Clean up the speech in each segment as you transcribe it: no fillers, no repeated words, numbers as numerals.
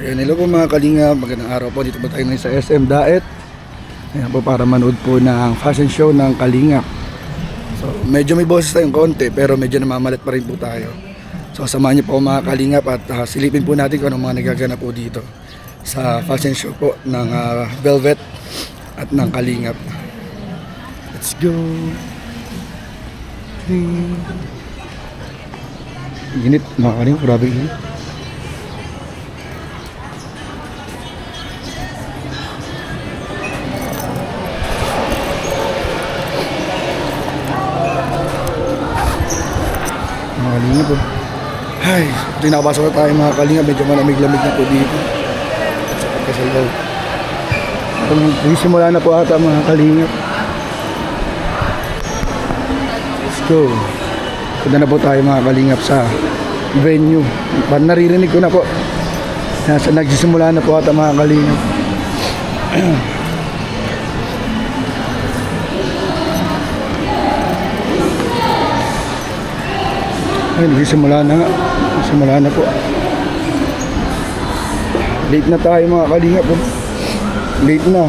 Ayan, hello po mga kalinga, magandang araw po. Dito po tayo ngayon sa SM Daet. Ayan po, para manood po ng fashion show ng Kalingap. So medyo may boses tayong konti, pero medyo namamalat pa rin po tayo. So samahan niyo po mga Kalingap at silipin po natin kung anong mga nagaganap po dito sa fashion show po ng Velvet at ng Kalingap. Let's go. Init mga Kalingap, grabe init. Mga Kalingap po. Ay, tinapasok na tayo mga Kalingap. Medyo malamig-lamig na po dito. At sa loob. Simula na po ata mga Kalingap. Let's go. Punta na po tayo mga Kalingap sa venue. Naririnig ko na po. Nagsisimula na po ata mga Kalingap. Ay, nagsisimula na nga. Nagsisimula na po. Late na tayo mga Kalingap po. Late na.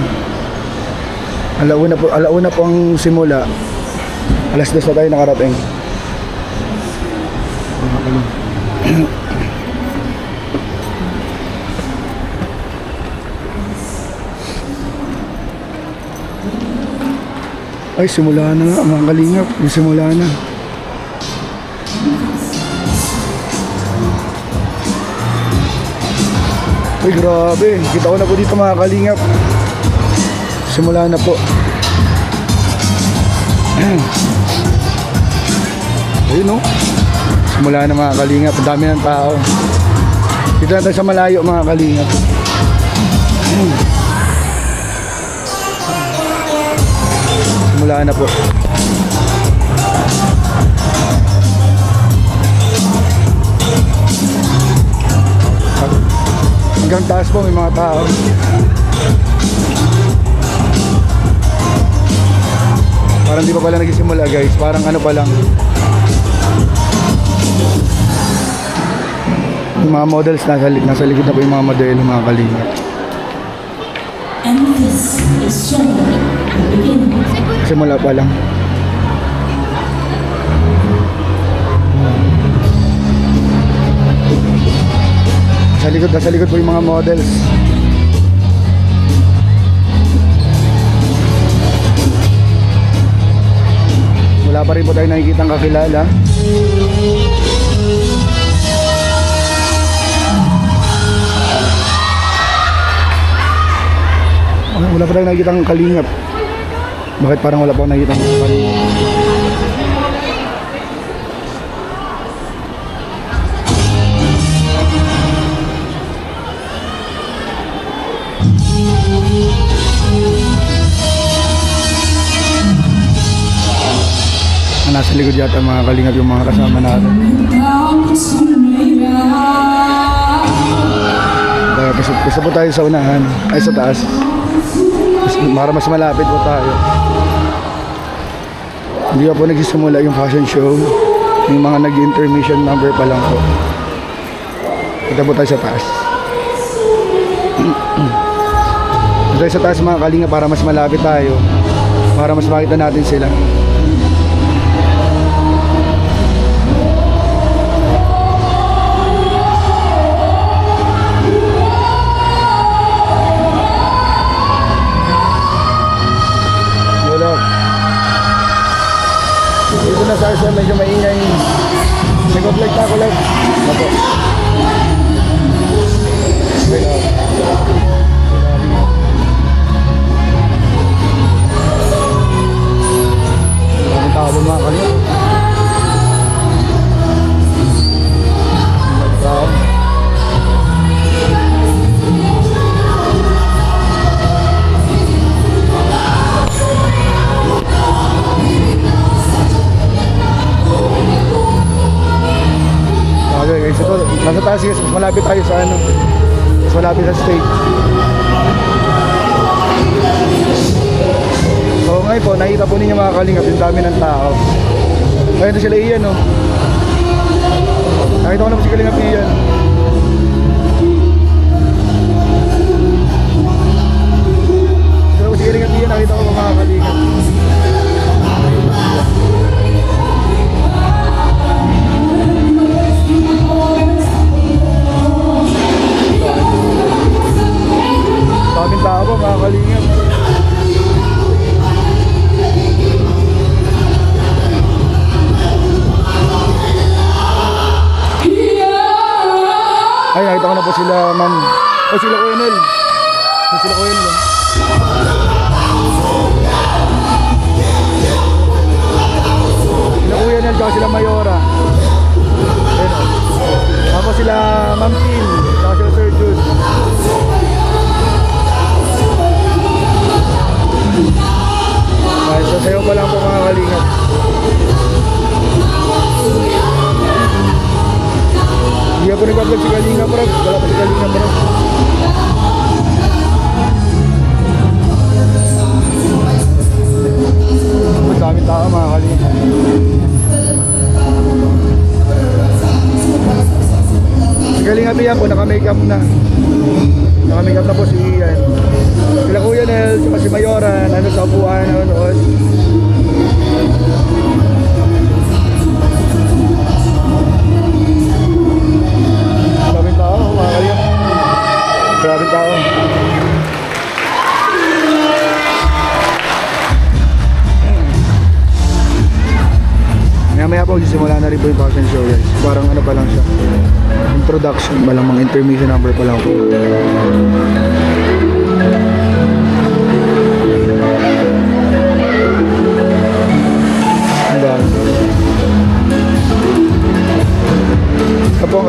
Alauna po ang simula. Alas 2 na tayo nakarating. Mga Kalingap. Ay, simula na nga mga Kalingap. Simula na. Uy, grabe. Kita ko na po dito mga Kalingap. Simula na po. Ayun no. Simula na mga Kalingap. Ang dami ng tao. Dito na tayo sa malayo mga Kalingap. Simula na po. Hanggang taas po may mga tao. Parang di pa pala nagsisimula guys. Parang ano pa lang. Yung mga models nasa likod na po yung mga model, mga Kalingap. Simula pa lang. Sa likod po yung mga models. Wala pa rin po tayo nakikitang kakilala. Wala pa tayo nakikitang Kalingap. Bakit parang wala pa nakikitang Kalingap? Nasa likod yata mga Kalingap yung mga kasama natin. Gusto po tayo sa unahan, ay sa taas. Para mas malapit po tayo. Hindi pa po nagsisimula yung fashion show. Yung mga nag-intermission number pa lang po. Kita po tayo sa taas. Kita tayo sa taas mga Kalingap para mas malapit tayo. Para mas makita natin sila. Dito na sa medyo maingay. Nag-vlog ako live. Ako. Ang tao mga Kalingap. Okay guys, ito, nasa taas guys, mas malapit tayo sa ano, mas malapit sa stage. So ngayon po, nakita po ninyo mga Kalingap yung dami ng tao. Ayun sila Ian, no? Nakita ko na po si Kalingap Ian. mga kalingap. Ay, nakita ko na po sila, ma'am. O, sila Kuya Nel. Sila Kuya Nel. Sila Kuya Nel, tsaka sila Mayora. Ayun, o. Tapos sila Ma'am Tin, tsaka sila Sir Jude. Ay, sasayaw pa lang po mga kalingap. Hindi ako nag-vlog si Kalinga bro. Wala pa si Kalinga bro. Ang daming tao mga Kalinga. Si Kalinga Pia po naka-makeup na. Naka-makeup na po si Ian. Sila Kuya Nel, tsaka si Mayora, nando sa upuan, nanonood. Maraming tao, mga kalingap. Maraming tao. Maya-maya po, sisimula na rin po yung fashion show guys. Parang ano pa lang siya. Introduction pa lang, mga intermission number pa lang po.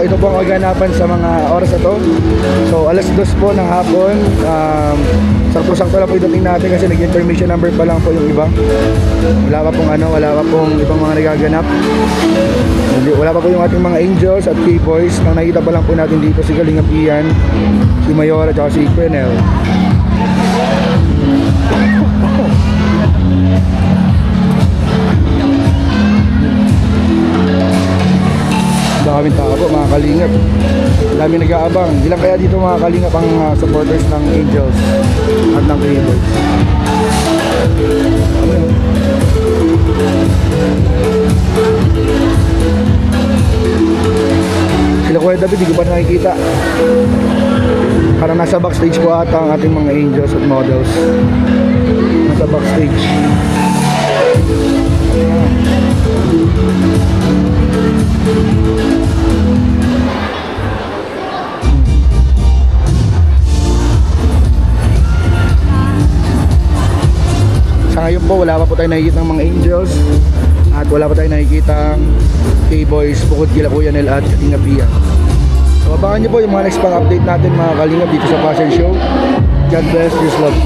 Ito po ang kaganapan sa mga oras na to. So alas 2 po ng hapon. Sakto-sakto lang po dating natin kasi nag-intermission number pa lang po yung iba. Wala pa pong ibang mga nagaganap. Wala pa po yung ating mga angels at K-boys. Nang nakita pa lang po natin dito si Kalingap Ian, si Mayora at si Quenel. Daming tao po mga kalingap. Daming nag-aabang. Ilang kaya dito mga kalingap ang supporters ng Angels at ng K-boys. Sila Kuya David, di ko pa nakikita. Parang nasa backstage po ata ang ating mga Angels at models. Nasa backstage. Sa ngayon po wala pa po tayo nakikita ng mga Angels at wala pa tayo nakikita K-boys bukod kila Kuya Nel at Kalinga Pia. So abangan nyo po yung mga next pang update natin mga kalingap dito sa fashion show. God bless, just love.